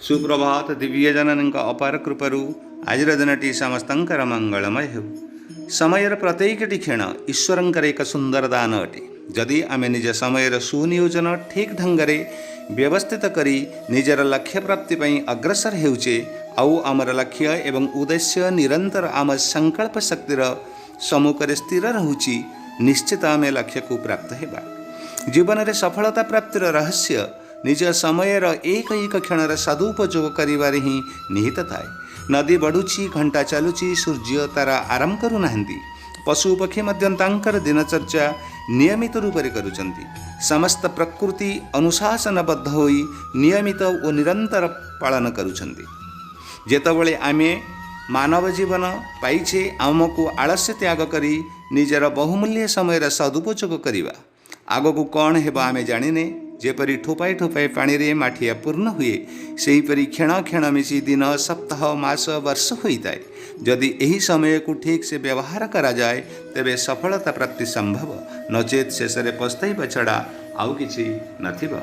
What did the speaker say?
सुप्रभात दिव्यजननी अपार कृपु आज दिनटी समस्त मंगलमय हो। समयर प्रत्येक क्षण ईश्वर एक सुंदर दान अटे। जदि आम निज समय सुनियोजन ठीक ढंग से व्यवस्थित करी निजर लक्ष्य प्राप्ति अग्रसर होचे आउ आमर लक्ष्य एवं उद्देश्य निरंतर आम संकल्प शक्तिर सम्मुखें स्थिर रोची निश्चित आम लक्ष्य को प्राप्त होगा। जीवन में सफलता प्राप्तिर रहस्य निज समयर एक एक क्षण सदुपयोग करिबारे ही निहित थाए। नदी बढ़ुची, घंटा चलुची, सूर्य तारा आराम करूना, पशु पक्षी तांकर दिनचर्या नियमित रूप से करुचंती। समस्त प्रकृति अनुशासनबद्ध होई नियमित और निरंतर पालन करुचंती। जेतबेले आमे मानव जीवन पाइछे आमको आलस्य त्याग करी निजर बहुमूल्य समय सदुपयोग करिबा। आगको कौन हेबा आमे जानिने। जेपरी ठोपाए ठोपाए पानी रे माठिया पूर्ण हुए सेहीपरि क्षण क्षण मिसी दिन सप्ताह मास वर्ष होता है। जदि यही समय को ठीक से व्यवहार करा जाए तेबे सफलता प्राप्ति संभव, नचेत शेष पछताइबा छड़ा आउ किछि नथिबा।